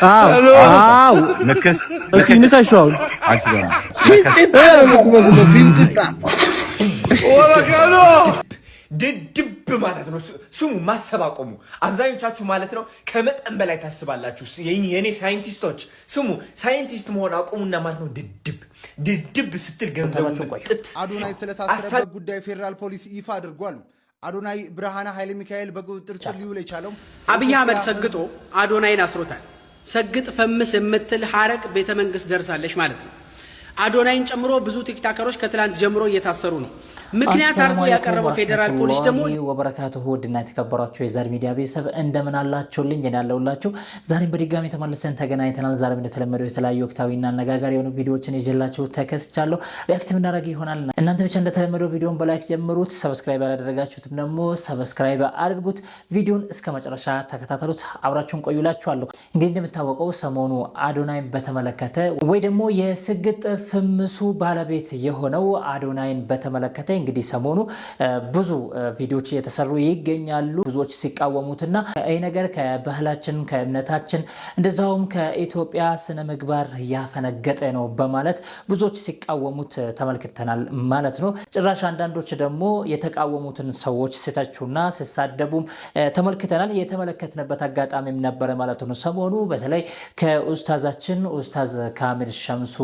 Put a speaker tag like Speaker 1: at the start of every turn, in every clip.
Speaker 1: አዎ ንከስ እስኪ ንከሽው
Speaker 2: ፊንጢጣ ነው ፊንጢጣ
Speaker 3: ወራካሎ ድድብ ማለት ነው። ስሙ ማሰብ አቆሙ። አብዛኞቻችሁ ማለት ነው ከመጠን በላይ ታስባላችሁ። የኔ ሳይንቲስቶች ስሙ፣ ሳይንቲስት መሆን አቆሙና ማለት ነው ድድብ ስትል ገንዘቡ ጥጥ።
Speaker 4: አዶናይ ስለታሰረበት ጉዳይ ፌደራል ፖሊስ ይፋ አድርጓል። አዶናይ ብርሃነ ኃይለ ሚካኤል በቁጥጥር ስር ሊውል የቻለው
Speaker 5: አብይ አህመድ ሰግጦ አዶናይን አስሮታል። ሰግጥ ፈምስ የምትል ሐረግ ቤተ መንግስት ደርሳለች ማለት ነው። አዶናይን ጨምሮ ብዙ ቲክታከሮች ከትላንት ጀምሮ እየታሰሩ ነው። ምክንያት አርጎ ያቀረበው ፌደራል ፖሊስ ደግሞ
Speaker 6: ወበረካቱሁ ወድና የተከበራችሁ የዛር ሚዲያ ቤተሰብ እንደምን አላችሁልኝ? እኔ ያለሁላችሁ ዛሬም በድጋሚ ተመልሰን ተገናኝተናል። ዛሬም እንደተለመደው የተለያዩ ወቅታዊና አነጋጋሪ የሆኑ ቪዲዮዎችን ይዤላችሁ ተከስቻለሁ። ሪአክት የምናደርግ ይሆናል። እናንተ ብቻ እንደተለመደው ቪዲዮን በላይክ ጀምሩት። ሰብስክራይብ ያላደረጋችሁትም ደግሞ ሰብስክራይብ አድርጉት። ቪዲዮን እስከ መጨረሻ ተከታተሉት። አብራችሁን ቆዩላችኋለሁ። እንግዲህ እንደምታወቀው ሰሞኑ አዶናይን በተመለከተ ወይ ደግሞ የስግጥ ፍምሱ ባለቤት የሆነው አዶናይን በተመለከተ እንግዲህ ሰሞኑ ብዙ ቪዲዮዎች እየተሰሩ ይገኛሉ። ብዙዎች ሲቃወሙትና ይህ ነገር ከባህላችን ከእምነታችን እንደዛውም ከኢትዮጵያ ስነ ምግባር ያፈነገጠ ነው በማለት ብዙዎች ሲቃወሙት ተመልክተናል ማለት ነው። ጭራሽ አንዳንዶች ደግሞ የተቃወሙትን ሰዎች ሲተቹና ሲሳደቡም ተመልክተናል። የተመለከትንበት አጋጣሚም ነበረ ማለት ነው። ሰሞኑ በተለይ ከኡስታዛችን ኡስታዝ ካሚል ሸምሱ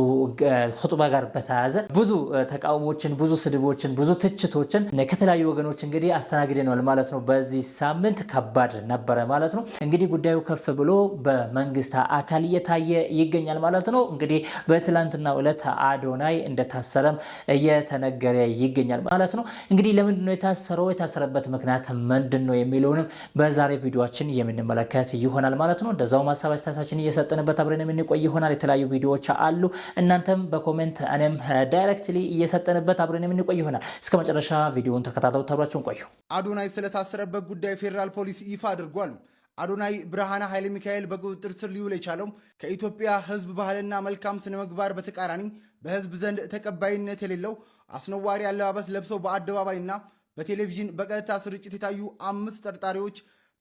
Speaker 6: ኹጥባ ጋር በተያያዘ ብዙ ተቃውሞችን፣ ብዙ ስድቦችን፣ ብዙ ትችቶችን ከተለያዩ ወገኖች እንግዲህ አስተናግደናል ማለት ነው። በዚህ ሳምንት ከባድ ነበረ ማለት ነው። እንግዲህ ጉዳዩ ከፍ ብሎ በመንግስት አካል እየታየ ይገኛል ማለት ነው። እንግዲህ በትላንትናው ዕለት አዶናይ እንደታሰረም እየተነገረ ይገኛል ማለት ነው። እንግዲህ ለምንድን ነው የታሰረው? የታሰረበት ምክንያት ምንድን ነው የሚለውንም በዛሬ ቪዲዮአችን የምንመለከት ይሆናል ማለት ነው። እንደዛው ማሳብ አስተያየታችንን እየሰጠንበት አብረን የምንቆይ ይሆናል። የተለያዩ ቪዲዮዎች አሉ። እናንተም በኮሜንት እኔም ዳይሬክትሊ እየሰጠንበት አብረን የምንቆይ ይሆናል። እስከ መጨረሻ ቪዲዮውን ተከታተሉ። ተብራችሁን ቆዩ።
Speaker 4: አዶናይ ስለታሰረበት ጉዳይ ፌደራል ፖሊስ ይፋ አድርጓል። አዶናይ ብርሃነ ኃይለ ሚካኤል በቁጥጥር ስር ሊውል የቻለው ከኢትዮጵያ ሕዝብ ባህልና መልካም ስነ ምግባር በተቃራኒ በሕዝብ ዘንድ ተቀባይነት የሌለው አስነዋሪ አለባበስ ለብሰው በአደባባይና በቴሌቪዥን በቀጥታ ስርጭት የታዩ 5 ተጠርጣሪዎች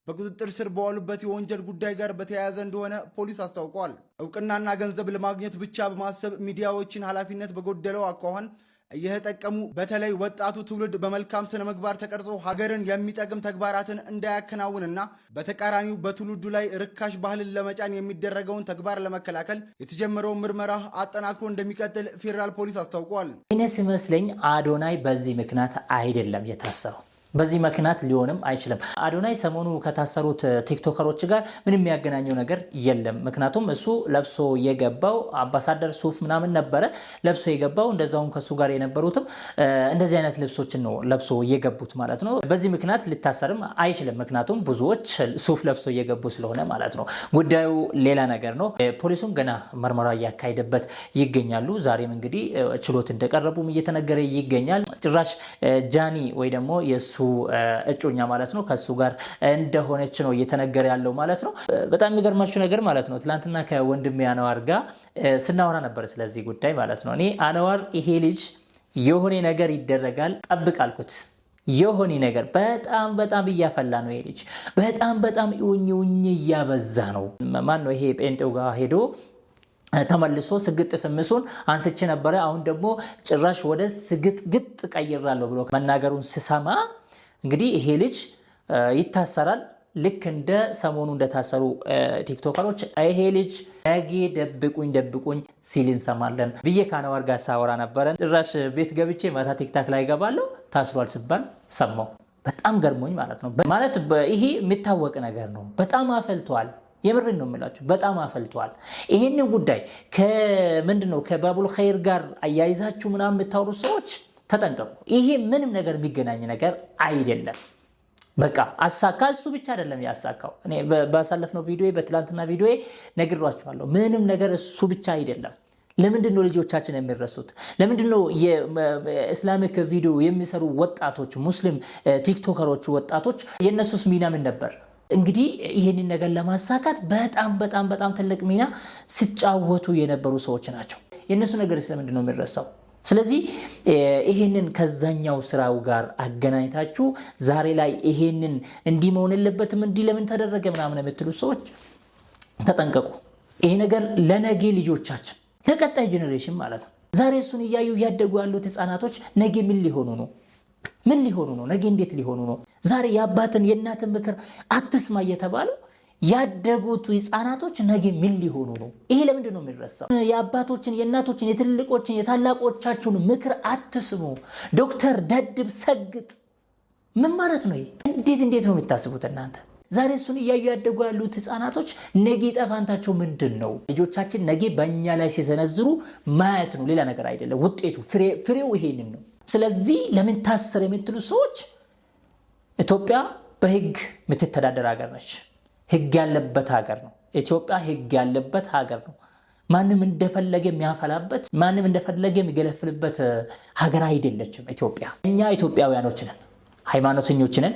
Speaker 4: በቁጥጥር ስር በዋሉበት የወንጀል ጉዳይ ጋር በተያያዘ እንደሆነ ፖሊስ አስታውቋል። እውቅናና ገንዘብ ለማግኘት ብቻ በማሰብ ሚዲያዎችን ኃላፊነት በጎደለው አኳኋን እየተጠቀሙ በተለይ ወጣቱ ትውልድ በመልካም ስነ ምግባር ተቀርጾ ሀገርን የሚጠቅም ተግባራትን እንዳያከናውንና በተቃራኒው በትውልዱ ላይ ርካሽ ባህልን ለመጫን የሚደረገውን ተግባር ለመከላከል የተጀመረውን ምርመራ አጠናክሮ እንደሚቀጥል ፌደራል ፖሊስ አስታውቋል።
Speaker 6: እኔ ሲመስለኝ አዶናይ በዚህ ምክንያት አይደለም የታሰረው። በዚህ ምክንያት ሊሆንም አይችልም። አዶናይ ሰሞኑ ከታሰሩት ቲክቶከሮች ጋር ምንም የሚያገናኘው ነገር የለም። ምክንያቱም እሱ ለብሶ የገባው አምባሳደር ሱፍ ምናምን ነበረ ለብሶ የገባው። እንደዛውም ከሱ ጋር የነበሩትም እንደዚህ አይነት ልብሶችን ነው ለብሶ የገቡት ማለት ነው። በዚህ ምክንያት ሊታሰርም አይችልም። ምክንያቱም ብዙዎች ሱፍ ለብሶ እየገቡ ስለሆነ ማለት ነው። ጉዳዩ ሌላ ነገር ነው። ፖሊሱም ገና ምርመራ እያካሄደበት ይገኛሉ። ዛሬም እንግዲህ ችሎት እንደቀረቡም እየተነገረ ይገኛል። ጭራሽ ጃኒ ወይ ደግሞ የሱ እጮኛ ማለት ነው ከሱ ጋር እንደሆነች ነው እየተነገረ ያለው ማለት ነው። በጣም የሚገርማችሁ ነገር ማለት ነው ትላንትና ከወንድሜ አንዋር ጋር ስናወራ ነበር ስለዚህ ጉዳይ ማለት ነው። እኔ አንዋር ይሄ ልጅ የሆነ ነገር ይደረጋል ጠብቅ አልኩት። የሆነ ነገር በጣም እያፈላ ነው ይሄ ልጅ በጣም ይውኝ እያበዛ ነው። ማን ነው ይሄ ጴንጤው ጋር ሄዶ ተመልሶ ስግጥ ፍምሱን አንስቼ ነበረ አሁን ደግሞ ጭራሽ ወደ ስግጥ ቀይራለሁ ብሎ መናገሩን ስሰማ እንግዲህ ይሄ ልጅ ይታሰራል። ልክ እንደ ሰሞኑ እንደታሰሩ ቲክቶከሮች ይሄ ልጅ ነገ ደብቁኝ ሲል እንሰማለን ብዬ ከአንዋር ጋር ሳወራ ነበረ። ጭራሽ ቤት ገብቼ ማታ ቲክታክ ላይ ገባለሁ ታስሯል ሲባል ሰማው። በጣም ገርሞኝ ማለት ነው። ማለት ይሄ የሚታወቅ ነገር ነው። በጣም አፈልቷል። የምርን ነው የምላችሁ በጣም አፈልቷል። ይሄንን ጉዳይ ከምንድነው ከባቡል ኸይር ጋር አያይዛችሁ ምናምን የምታወሩ ሰዎች ተጠንቀቁ። ይሄ ምንም ነገር የሚገናኝ ነገር አይደለም። በቃ አሳካ እሱ ብቻ አይደለም ያሳካው። እኔ ባሳለፍነው ቪዲዮ በትላንትና ቪዲዮ ነግሬያችኋለሁ። ምንም ነገር እሱ ብቻ አይደለም። ለምንድን ነው ልጆቻችን የሚረሱት? ለምንድን ነው የእስላሚክ ቪዲዮ የሚሰሩ ወጣቶች ሙስሊም ቲክቶከሮች ወጣቶች የነሱስ ሚና ምን ነበር? እንግዲህ ይህንን ነገር ለማሳካት በጣም ትልቅ ሚና ሲጫወቱ የነበሩ ሰዎች ናቸው። የነሱ ነገር ስለምንድን ነው የሚረሳው? ስለዚህ ይሄንን ከዛኛው ስራው ጋር አገናኝታችሁ ዛሬ ላይ ይሄንን እንዲህ መሆን የለበትም እንዲህ ለምን ተደረገ ምናምን የምትሉ ሰዎች ተጠንቀቁ። ይሄ ነገር ለነገ ልጆቻችን ለቀጣይ ጄኔሬሽን ማለት ነው። ዛሬ እሱን እያዩ ያደጉ ያሉት ህፃናቶች ነገ ምን ሊሆኑ ነው? ምን ሊሆኑ ነው? ነገ እንዴት ሊሆኑ ነው? ዛሬ የአባትን የእናትን ምክር አትስማ እየተባለ ያደጉት ህፃናቶች ነገ ምን ሊሆኑ ነው? ይሄ ለምንድን ነው የሚረሳው? የአባቶችን የእናቶችን የትልቆችን የታላቆቻችሁን ምክር አትስሙ። ዶክተር ደድብ ሰግጥ ምን ማለት ነው? እንዴት ነው የምታስቡት እናንተ? ዛሬ እሱን እያዩ ያደጉ ያሉት ህፃናቶች ነገ ጠፋንታቸው ምንድን ነው? ልጆቻችን ነገ በእኛ ላይ ሲሰነዝሩ ማየት ነው፣ ሌላ ነገር አይደለም። ውጤቱ ፍሬው ይሄንን ነው። ስለዚህ ለምን ታሰር የምትሉ ሰዎች ኢትዮጵያ በህግ የምትተዳደር ሀገር ነች። ህግ ያለበት ሀገር ነው። ኢትዮጵያ ህግ ያለበት ሀገር ነው። ማንም እንደፈለገ የሚያፈላበት ማንም እንደፈለገ የሚገለፍልበት ሀገር አይደለችም ኢትዮጵያ። እኛ ኢትዮጵያውያኖች ነን፣ ሃይማኖተኞች ነን፣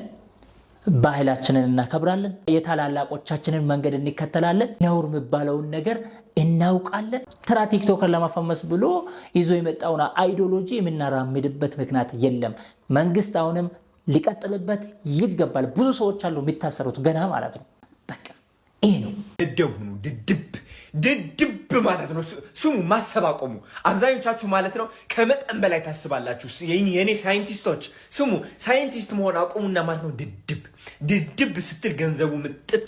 Speaker 6: ባህላችንን እናከብራለን፣ የታላላቆቻችንን መንገድ እንከተላለን፣ ነውር የሚባለውን ነገር እናውቃለን። ተራ ቲክቶከር ለማፈመስ ብሎ ይዞ የመጣውን አይዲዮሎጂ የምናራምድበት ምክንያት የለም። መንግስት አሁንም ሊቀጥልበት ይገባል። ብዙ ሰዎች አሉ የሚታሰሩት ገና ማለት ነው። በቃ ይሄ ነው።
Speaker 3: ድድብ ማለት ነው። ስሙ፣ ማሰብ አቆሙ። አብዛኞቻችሁ ማለት ነው ከመጠን በላይ ታስባላችሁ። የኔ ሳይንቲስቶች ስሙ፣ ሳይንቲስት መሆን አቆሙና ማለት ነው ድድብ ስትል ገንዘቡ ምጥት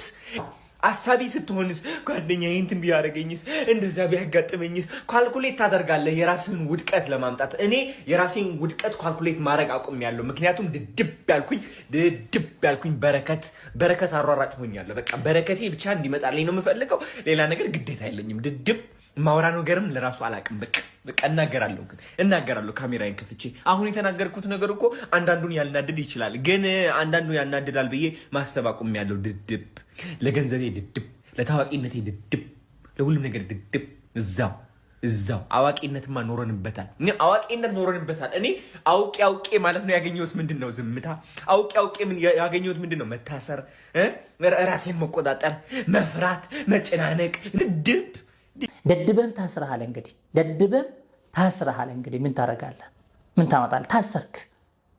Speaker 3: አሳቢ ስትሆንስ ጓደኛ እንትን ቢያደርገኝስ እንደዛ ቢያጋጥመኝስ ካልኩሌት ታደርጋለህ የራስን ውድቀት ለማምጣት። እኔ የራሴን ውድቀት ካልኩሌት ማድረግ አቁሜያለሁ። ምክንያቱም ድድብ ያልኩኝ በረከት አሯራጭ ሆኛለሁ። በቃ በረከቴ ብቻ እንዲመጣልኝ ነው የምፈልገው። ሌላ ነገር ግዴታ የለኝም። ድድብ ማውራ ነገርም ለራሱ አላቅም። በቃ እናገራለሁ ካሜራዬን ከፍቼ። አሁን የተናገርኩት ነገር እኮ አንዳንዱን ያልናድድ ይችላል፣ ግን አንዳንዱ ያናድዳል ብዬ ማሰብ አቁሜያለሁ። ድድብ ለገንዘቤ ድድብ፣ ለታዋቂነቴ ድድብ፣ ለሁሉም ነገር ድድብ። እዛው አዋቂነትማ ኖረንበታል። እኔ አውቄ ማለት ነው ያገኘሁት ምንድን ነው? ዝምታ። አውቄ ያገኘሁት ምንድን ነው? መታሰር፣ ራሴን መቆጣጠር፣ መፍራት፣ መጨናነቅ።
Speaker 6: ደድበም ታስረሃል። እንግዲህ ምን ታረጋለህ? ምን ታመጣለህ?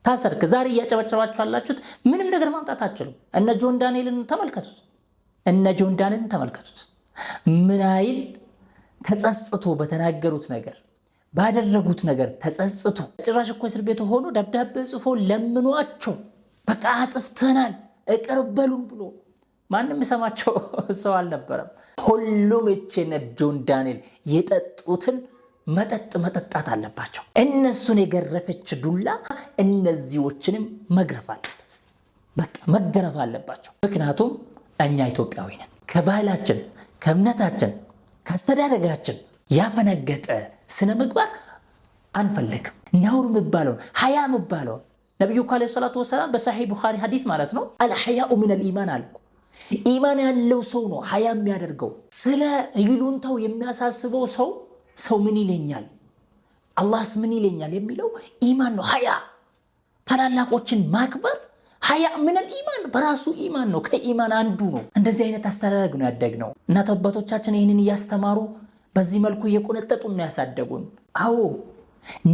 Speaker 6: ታሰርክ። ዛሬ እያጨበጨባችሁ ያላችሁት ምንም ነገር ማምጣት አትችሉም። እነ ጆን ዳንኤልን ተመልከቱት። ምን አይል ተጸጽቶ በተናገሩት ነገር ባደረጉት ነገር ተጸጽቶ ጭራሽ እኮ እስር ቤት ሆኖ ደብዳቤ ጽፎ ለምኗቸው በቃ አጥፍተናል ይቅር በሉን ብሎ ማንም ሰማቸው ሰው አልነበረም። ሁሉም እነ ጆን ዳንኤል የጠጡትን መጠጣት አለባቸው። እነሱን የገረፈች ዱላ እነዚዎችንም መግረፍ አለበት። በቃ መገረፍ አለባቸው። ምክንያቱም እኛ ኢትዮጵያዊ ነን። ከባህላችን፣ ከእምነታችን፣ ከአስተዳደጋችን ያፈነገጠ ስነ ምግባር አንፈልግም። ነውር የሚባለውን ሀያ የሚባለውን ነቢዩ ዓለይሂ ሰላቱ ወሰላም በሰሒህ ቡኻሪ ሐዲስ ማለት ነው አልሐያኡ ሚነል ኢማን አልኩ። ኢማን ያለው ሰው ነው ሀያ የሚያደርገው። ስለ ይሉንታው የሚያሳስበው ሰው ምን ይለኛል፣ አላህስ ምን ይለኛል የሚለው ኢማን ነው። ሀያ ታላላቆችን ማክበር ሀያ ሚነል ኢማን በራሱ ኢማን ነው፣ ከኢማን አንዱ ነው። እንደዚህ አይነት አስተዳደግ ነው ያደግነው። እናት አባቶቻችን ይህንን እያስተማሩ በዚህ መልኩ እየቆነጠጡን ነው ያሳደጉን። አዎ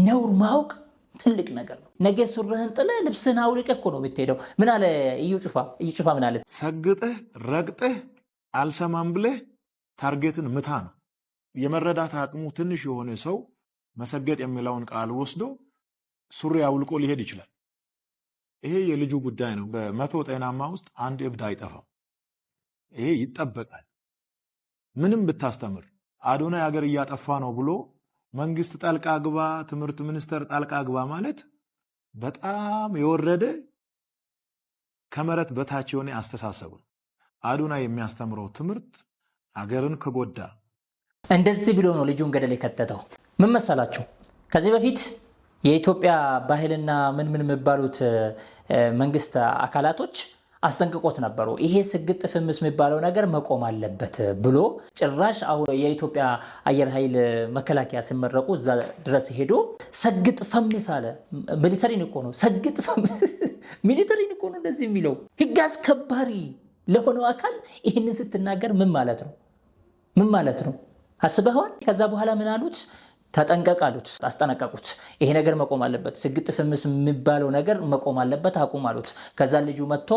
Speaker 6: ነውር ማወቅ ትልቅ ነገር ነው። ነገ ሱርህን ጥለህ ልብስህን አውልቀህ እኮ ነው የምትሄደው። ምን አለ እዩ ጩፋ ምን አለ?
Speaker 7: ሰግጠህ ረግጠህ አልሰማም ብለህ ታርጌትን ምታ ነው። የመረዳት አቅሙ ትንሽ የሆነ ሰው መሰገጥ የሚለውን ቃል ወስዶ ሱሪ አውልቆ ሊሄድ ይችላል። ይሄ የልጁ ጉዳይ ነው። በመቶ ጤናማ ውስጥ አንድ እብድ አይጠፋም። ይሄ ይጠበቃል። ምንም ብታስተምር አዶናይ ሀገር እያጠፋ ነው ብሎ መንግስት ጣልቃ ግባ፣ ትምህርት ሚኒስቴር ጣልቃ ግባ ማለት በጣም የወረደ ከመሬት በታች የሆነ አስተሳሰብ ነው። አዶናይ የሚያስተምረው ትምህርት ሀገርን ከጎዳ
Speaker 6: እንደዚህ ብሎ ነው ልጁን ገደል የከተተው። ምን መሰላችሁ? ከዚህ በፊት የኢትዮጵያ ባህልና ምን የሚባሉት መንግስት አካላቶች አስጠንቅቆት ነበሩ። ይሄ ስግጥ ፍምስ የሚባለው ነገር መቆም አለበት ብሎ ጭራሽ አሁን የኢትዮጵያ አየር ኃይል መከላከያ ሲመረቁ እዛ ድረስ ሄዶ ሰግጥ ፈምስ አለ። ሚሊተሪን እኮ ነው ሰግጥ ፈምስ፣ ሚሊተሪን እኮ ነው እንደዚህ የሚለው። ህግ አስከባሪ ለሆነው አካል ይህንን ስትናገር ምን ማለት ነው? አስበዋል? ከዛ በኋላ ምን አሉት? ተጠንቀቅ አሉት፣ አስጠነቀቁት። ይሄ ነገር መቆም አለበት፣ ስግጥ ፍምስ የሚባለው ነገር መቆም አለበት፣ አቁም አሉት። ከዛ ልጁ መጥቶ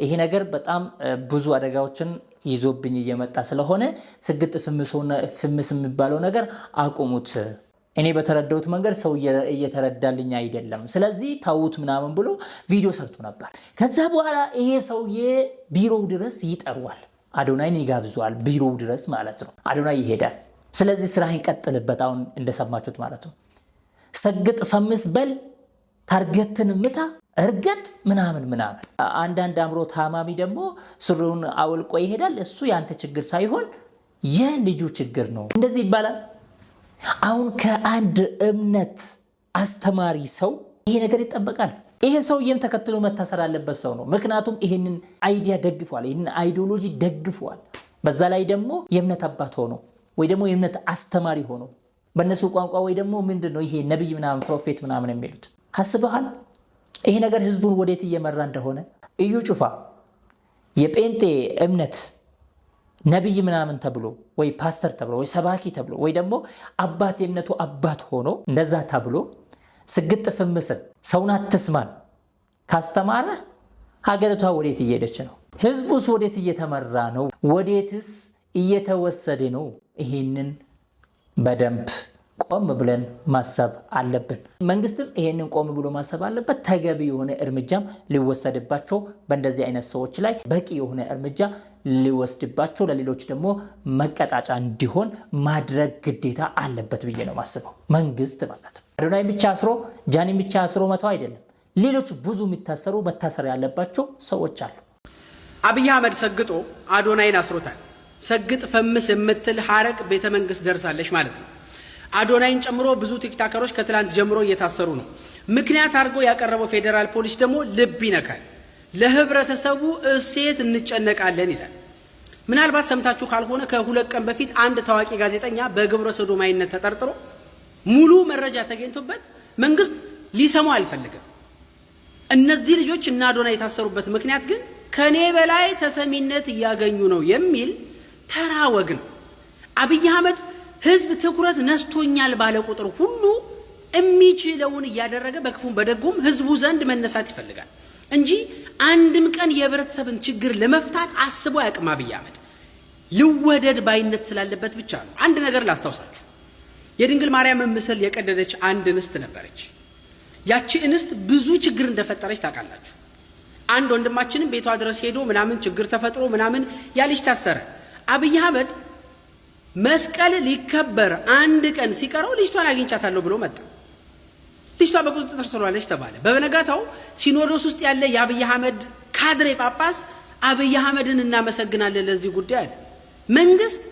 Speaker 6: ይሄ ነገር በጣም ብዙ አደጋዎችን ይዞብኝ እየመጣ ስለሆነ ስግጥ ፍምስ የሚባለው ነገር አቁሙት፣ እኔ በተረዳሁት መንገድ ሰው እየተረዳልኝ አይደለም፣ ስለዚህ ታውት ምናምን ብሎ ቪዲዮ ሰርቶ ነበር። ከዛ በኋላ ይሄ ሰውዬ ቢሮው ድረስ ይጠሯል፣ አዶናይን ይጋብዘዋል፣ ቢሮው ድረስ ማለት ነው። አዶናይ ይሄዳል። ስለዚህ ስራህን ቀጥልበት፣ አሁን እንደሰማችሁት ማለት ነው። ሰግጥ ፈምስ በል፣ ታርጌትን ምታ፣ እርገጥ ምናምን ምናምን። አንዳንድ አእምሮ ታማሚ ደግሞ ሱሪውን አውልቆ ይሄዳል። እሱ ያንተ ችግር ሳይሆን የልጁ ችግር ነው። እንደዚህ ይባላል። አሁን ከአንድ እምነት አስተማሪ ሰው ይሄ ነገር ይጠበቃል። ይሄ ሰውዬም ተከትሎ መታሰር አለበት ሰው ነው። ምክንያቱም ይሄንን አይዲያ ደግፏል፣ ይሄንን አይዲዮሎጂ ደግፏል። በዛ ላይ ደግሞ የእምነት አባት ሆኖ ወይ ደግሞ የእምነት አስተማሪ ሆኖ በእነሱ ቋንቋ ወይ ደግሞ ምንድነው ይሄ ነብይ ምናምን ፕሮፌት ምናምን የሚሉት አስበሃል? ይሄ ነገር ህዝቡን ወዴት እየመራ እንደሆነ። እዩ ጩፋ የጴንጤ እምነት ነብይ ምናምን ተብሎ ወይ ፓስተር ተብሎ ወይ ሰባኪ ተብሎ ወይ ደግሞ አባት የእምነቱ አባት ሆኖ እንደዛ ተብሎ ስግጥ ፍምስን ሰውን አትስማን ካስተማረ ሀገሪቷ ወዴት እየሄደች ነው? ህዝቡስ ወዴት እየተመራ ነው? ወዴትስ እየተወሰደ ነው? ይሄንን በደንብ ቆም ብለን ማሰብ አለብን። መንግስትም ይሄንን ቆም ብሎ ማሰብ አለበት። ተገቢ የሆነ እርምጃም ሊወሰድባቸው በእንደዚህ አይነት ሰዎች ላይ በቂ የሆነ እርምጃ ሊወስድባቸው ለሌሎች ደግሞ መቀጣጫ እንዲሆን ማድረግ ግዴታ አለበት ብዬ ነው ማስበው። መንግስት ማለት አዶናይ ብቻ አስሮ ጃኒ ብቻ አስሮ መተው አይደለም። ሌሎች ብዙ የሚታሰሩ መታሰር ያለባቸው ሰዎች አሉ።
Speaker 5: አብይ አህመድ ሰግጦ አዶናይን አስሮታል። ሰግጥ ፈምስ የምትል ሐረግ ቤተ መንግስት ደርሳለች ማለት ነው። አዶናይን ጨምሮ ብዙ ቲክታከሮች ከትላንት ጀምሮ እየታሰሩ ነው። ምክንያት አድርጎ ያቀረበው ፌዴራል ፖሊስ ደግሞ ልብ ይነካል። ለህብረተሰቡ እሴት እንጨነቃለን ይላል። ምናልባት ሰምታችሁ ካልሆነ ከሁለት ቀን በፊት አንድ ታዋቂ ጋዜጠኛ በግብረ ሰዶማዊነት ተጠርጥሮ ሙሉ መረጃ ተገኝቶበት መንግስት ሊሰማው አልፈልግም። እነዚህ ልጆች እና አዶናይ የታሰሩበት ምክንያት ግን ከኔ በላይ ተሰሚነት እያገኙ ነው የሚል ተራ ወግ ነው። አብይ አህመድ ህዝብ ትኩረት ነስቶኛል ባለ ቁጥር ሁሉ የሚችለውን እያደረገ በክፉም በደጉም ህዝቡ ዘንድ መነሳት ይፈልጋል እንጂ አንድም ቀን የህብረተሰብን ችግር ለመፍታት አስቦ ያቅም። አብይ አህመድ ልወደድ ባይነት ስላለበት ብቻ ነው። አንድ ነገር ላስታውሳችሁ። የድንግል ማርያም ምስል የቀደደች አንድ እንስት ነበረች። ያቺ እንስት ብዙ ችግር እንደፈጠረች ታውቃላችሁ። አንድ ወንድማችንም ቤቷ ድረስ ሄዶ ምናምን ችግር ተፈጥሮ ምናምን ያልሽ ታሰረ። አብይ አህመድ መስቀል ሊከበር አንድ ቀን ሲቀረው ልጅቷን አግኝቻታለሁ ብሎ መጣ። ልጅቷ በቁጥጥር ስር ዋለች ተባለ። በበነጋታው ሲኖዶስ ውስጥ ያለ የአብይ አህመድ ካድሬ ጳጳስ አብይ አህመድን እናመሰግናለን ለዚህ ጉዳይ አለ። መንግስት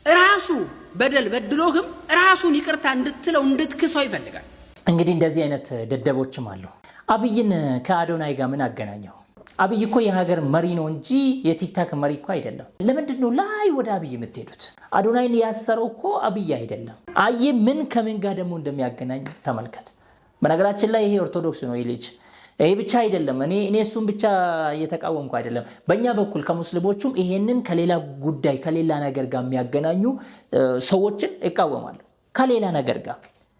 Speaker 5: ራሱ በደል በድሎህም ራሱን ይቅርታ እንድትለው እንድትክሰው ይፈልጋል።
Speaker 6: እንግዲህ እንደዚህ አይነት ደደቦችም አሉ። አብይን ከአዶናይ ጋር ምን አገናኘው? አብይ እኮ የሀገር መሪ ነው እንጂ የቲክታክ መሪ እኮ አይደለም። ለምንድን ነው ላይ ወደ አብይ የምትሄዱት? አዶናይን ያሰረው እኮ አብይ አይደለም። አይ ምን ከምን ጋር ደግሞ እንደሚያገናኝ ተመልከት። በነገራችን ላይ ይሄ ኦርቶዶክስ ነው ልጅ። ይሄ ብቻ አይደለም። እኔ እሱን ብቻ እየተቃወምኩ አይደለም። በእኛ በኩል ከሙስሊሞቹም ይሄንን ከሌላ ጉዳይ ከሌላ ነገር ጋር የሚያገናኙ ሰዎችን ይቃወማሉ። ከሌላ ነገር ጋር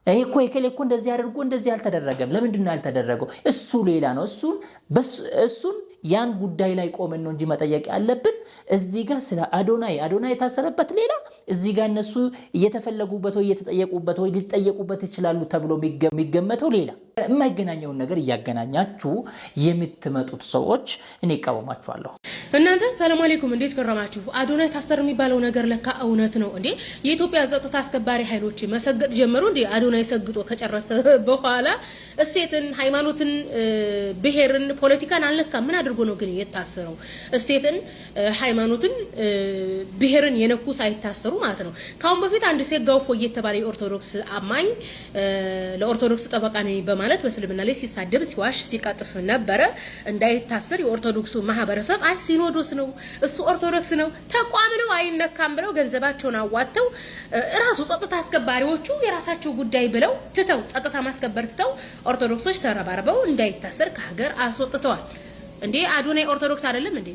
Speaker 6: ይሄ እኮ የከሌ እኮ እንደዚህ አድርጎ እንደዚህ አልተደረገም። ለምንድን ነው ያልተደረገው? እሱ ሌላ ነው። እሱን ያን ጉዳይ ላይ ቆመን ነው እንጂ መጠየቅ ያለብን። እዚህ ጋር ስለ አዶናይ የታሰረበት ሌላ፣ እዚህ ጋር እነሱ እየተፈለጉበት ወይ እየተጠየቁበት ወይ ሊጠየቁበት ይችላሉ ተብሎ የሚገመተው ሌላ። የማይገናኘውን ነገር እያገናኛችሁ የምትመጡት ሰዎች እኔ እቃወማችኋለሁ።
Speaker 8: እናንተ ሰላም አለይኩም፣ እንዴት ከረማችሁ? አዶናይ ታሰር የሚባለው ነገር ለካ እውነት ነው እንዴ? የኢትዮጵያ ጸጥታ አስከባሪ ኃይሎች መሰገጥ ጀመሩ እንዴ? አዶናይ ሰግጦ ከጨረሰ በኋላ እሴትን፣ ሃይማኖትን፣ ብሔርን፣ ፖለቲካን አልነካ። ምን አድርጎ ነው ግን የታሰረው? እሴትን፣ ሃይማኖትን፣ ብሔርን የነኩ ሳይታሰሩ ማለት ነው። ካሁን በፊት አንድ ሴጋውፎ እየተባለ የኦርቶዶክስ አማኝ ለኦርቶዶክስ ጠበቃ ነኝ በማለት በእስልምና ላይ ሲሳደብ ሲዋሽ ሲቀጥፍ ነበረ። እንዳይታሰር የኦርቶዶክሱ ማህበረሰብ አይ ሲኖዶስ ነው እሱ ኦርቶዶክስ ነው ተቋም ነው አይነካም ብለው ገንዘባቸውን አዋተው ራሱ ጸጥታ አስከባሪዎቹ የራሳቸው ጉዳይ ብለው ትተው ጸጥታ ማስከበር ትተው ኦርቶዶክሶች ተረባርበው እንዳይታሰር ከሀገር አስወጥተዋል። እንዴ አዶናይ ኦርቶዶክስ አይደለም እንዴ?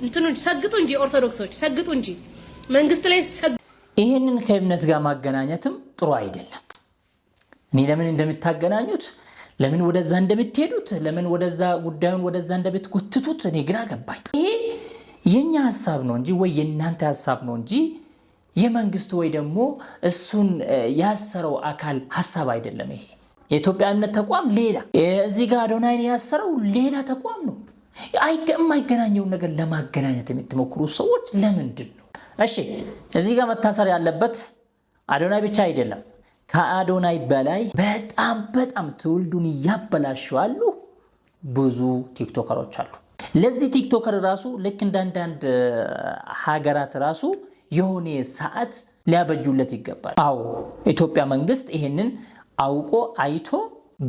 Speaker 8: እንትኑ ሰግጡ እንጂ ኦርቶዶክሶች ሰግጡ እንጂ መንግስት ላይ
Speaker 6: ይሄንን ከእምነት ጋር ማገናኘትም ጥሩ አይደለም። እኔ ለምን እንደምታገናኙት ለምን ወደዛ እንደምትሄዱት ለምን ወደዛ ጉዳዩን ወደዛ እንደምትጎትቱት እኔ ግራ ገባኝ። ይሄ የኛ ሐሳብ ነው እንጂ ወይ የእናንተ ሐሳብ ነው እንጂ የመንግስቱ ወይ ደግሞ እሱን ያሰረው አካል ሐሳብ አይደለም። ይሄ የኢትዮጵያ እምነት ተቋም ሌላ፣ እዚህ ጋር አዶናይን ያሰረው ሌላ ተቋም ነው። የማይገናኘውን ነገር ለማገናኘት የምትሞክሩ ሰዎች ለምንድን ነው? እሺ እዚህ ጋር መታሰር ያለበት አዶናይ ብቻ አይደለም። ከአዶናይ በላይ በጣም ትውልዱን ያበላሻሉ ብዙ ቲክቶከሮች አሉ። ለዚህ ቲክቶከር ራሱ ልክ እንዳንዳንድ ሀገራት ራሱ የሆነ ሰዓት ሊያበጁለት ይገባል። አዎ ኢትዮጵያ መንግስት ይሄንን አውቆ አይቶ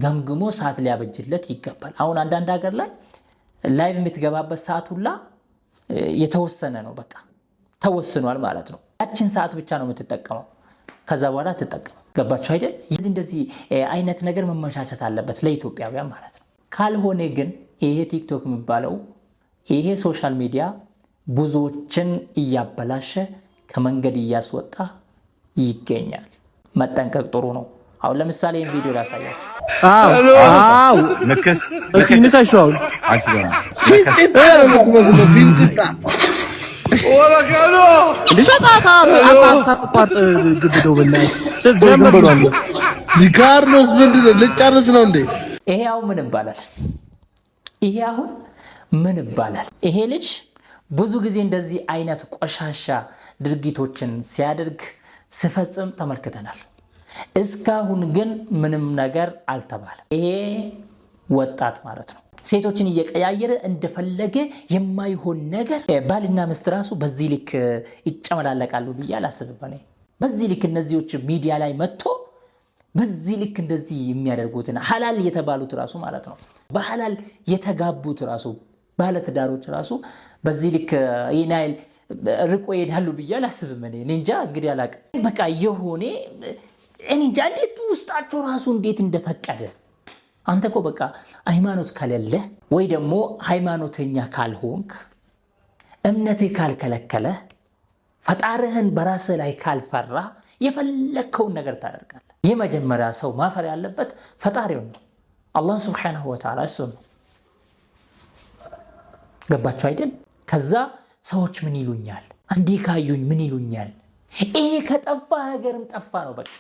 Speaker 6: ገምግሞ ሰዓት ሊያበጅለት ይገባል። አሁን አንዳንድ ሀገር ላይ ላይቭ የምትገባበት ሰዓት ሁላ የተወሰነ ነው። በቃ ተወስኗል ማለት ነው። ያችን ሰዓት ብቻ ነው የምትጠቀመው፣ ከዛ በኋላ ትጠቀም። ገባችሁ አይደል? እንደዚህ አይነት ነገር መመቻቸት አለበት ለኢትዮጵያውያን ማለት ነው። ካልሆነ ግን ይሄ ቲክቶክ የሚባለው ይሄ ሶሻል ሚዲያ ብዙዎችን እያበላሸ ከመንገድ እያስወጣ ይገኛል። መጠንቀቅ ጥሩ ነው። አሁን ለምሳሌ ይሄን ቪዲዮ ላሳያችሁ።
Speaker 1: አዎ ንከስ እስኪ ንከሽው አንቺ ጋር
Speaker 2: ፊንጢጣ ነው የምትመስለው። ፊንጢጣ
Speaker 3: ወራካሎ
Speaker 1: ልሽጣታ አጣጣጣ ግብደው በላይ ጀምሯል።
Speaker 2: ሊካርሎስ ምንድን ነው? ልጨርስ ነው እንዴ?
Speaker 6: ይሄ አሁን ምን ይባላል? ይሄ አሁን ምን ይባላል? ይሄ ልጅ ብዙ ጊዜ እንደዚህ አይነት ቆሻሻ ድርጊቶችን ሲያደርግ ሲፈጽም ተመልክተናል። እስካሁን ግን ምንም ነገር አልተባለም። ይሄ ወጣት ማለት ነው ሴቶችን እየቀያየረ እንደፈለገ የማይሆን ነገር ባልና ሚስት ራሱ በዚህ ልክ ይጨመላለቃሉ ብዬ አላስብም። በዚህ ልክ እነዚህዎች ሚዲያ ላይ መጥቶ በዚህ ልክ እንደዚህ የሚያደርጉትን ሐላል የተባሉት ራሱ ማለት ነው በሐላል የተጋቡት ራሱ ባለትዳሮች ራሱ በዚህ ልክ ይናይል ርቆ ይሄዳሉ ብዬ አላስብም። እኔ እንጃ እንግዲህ አላውቅም። በቃ የሆነ እኔ እንጃ እንዴት ውስጣቸው ራሱ እንዴት እንደፈቀደ። አንተ እኮ በቃ ሃይማኖት ከሌለ ወይ ደግሞ ሃይማኖተኛ ካልሆንክ እምነትህ ካልከለከለ ፈጣሪህን በራስህ ላይ ካልፈራ የፈለከውን ነገር ታደርጋለህ። የመጀመሪያ ሰው ማፈር ያለበት ፈጣሪው ነው፣ አላህ ሱብሓነሁ ወተዓላ እሱ ነው። ገባችሁ አይደል? ከዛ ሰዎች ምን ይሉኛል፣ እንዲህ ካዩኝ ምን ይሉኛል። ይሄ ከጠፋ ሀገርም ጠፋ ነው። በቃ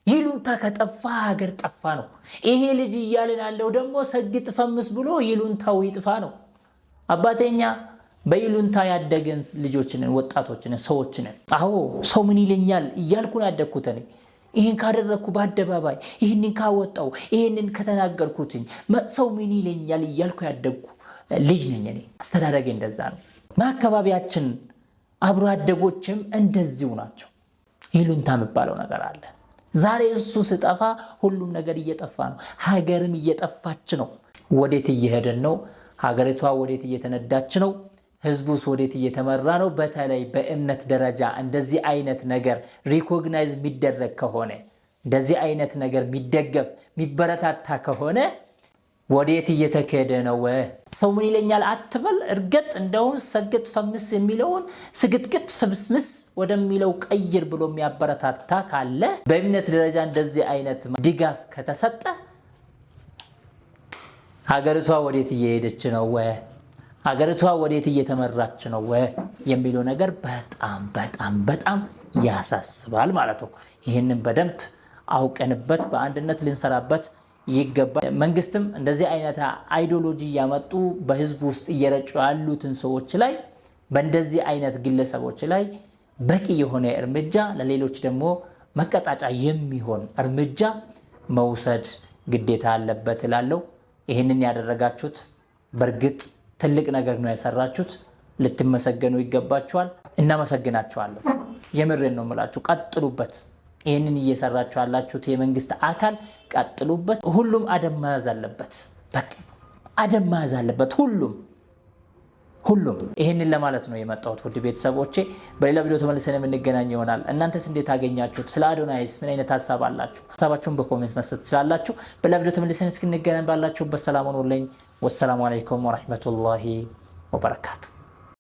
Speaker 6: ይሉንታ ከጠፋ ሀገር ጠፋ ነው። ይሄ ልጅ እያልን ያለው ደግሞ ሰግጥ ፈምስ ብሎ ይሉንታው ይጥፋ ነው። አባቴኛ በይሉንታ ያደገን ልጆችን ወጣቶችን ሰዎችን አዎ ሰው ምን ይለኛል እያልኩን ያደግኩት እኔ ይሄን ካደረኩ በአደባባይ ይሄንን ካወጣው ይሄንን ከተናገርኩትኝ ሰው ምን ይለኛል እያልኩ ያደግኩ ልጅ ነኝ እኔ። አስተዳደጌ እንደዛ ነው። በአካባቢያችን አብሮ አደጎችም እንደዚሁ ናቸው። ይሉንታ የሚባለው ነገር አለ። ዛሬ እሱ ሲጠፋ ሁሉም ነገር እየጠፋ ነው። ሀገርም እየጠፋች ነው። ወዴት እየሄደን ነው? ሀገሪቷ ወዴት እየተነዳች ነው? ህዝቡስ ወዴት እየተመራ ነው? በተለይ በእምነት ደረጃ እንደዚህ አይነት ነገር ሪኮግናይዝ የሚደረግ ከሆነ እንደዚህ አይነት ነገር የሚደገፍ የሚበረታታ ከሆነ ወዴት እየተከደ ነው? ሰው ምን ይለኛል አትበል። እርግጥ እንደውም ሰግጥ ፈምስ የሚለውን ስግጥግጥ ፍምስምስ ወደሚለው ቀይር ብሎ የሚያበረታታ ካለ በእምነት ደረጃ እንደዚህ አይነት ድጋፍ ከተሰጠ ሀገሪቷ ወዴት እየሄደች ነው? ሀገሪቷ ወዴት እየተመራች ነው የሚለው ነገር በጣም ያሳስባል ማለት ነው። ይህንን በደንብ አውቀንበት በአንድነት ልንሰራበት ይገባል። መንግስትም እንደዚህ አይነት አይዲዮሎጂ ያመጡ በህዝብ ውስጥ እየረጩ ያሉትን ሰዎች ላይ በእንደዚህ አይነት ግለሰቦች ላይ በቂ የሆነ እርምጃ ለሌሎች ደግሞ መቀጣጫ የሚሆን እርምጃ መውሰድ ግዴታ አለበት እላለሁ። ይህንን ያደረጋችሁት በእርግጥ ትልቅ ነገር ነው ያሰራችሁት። ልትመሰገኑ ይገባችኋል። እናመሰግናችኋለን። የምሬን ነው የምላችሁ። ቀጥሉበት። ይህንን እየሰራችሁ ያላችሁት የመንግስት አካል ቀጥሉበት። ሁሉም አደብ መያዝ አለበት። በቃ አደብ መያዝ አለበት ሁሉም። ይህንን ለማለት ነው የመጣሁት ውድ ቤተሰቦቼ። በሌላ ቪዲዮ ተመልሰን የምንገናኝ ይሆናል። እናንተስ እንዴት አገኛችሁት? ስለ አዶናይስ ምን አይነት ሀሳብ አላችሁ? ሀሳባችሁን በኮሜንት መስጠት ትችላላችሁ። በሌላ ቪዲዮ ተመልሰን እስክንገናኝ ባላችሁበት ሰላም ሁኑልኝ። ወሰላሙ አለይኩም ወራህመቱላሂ ወበረካቱ።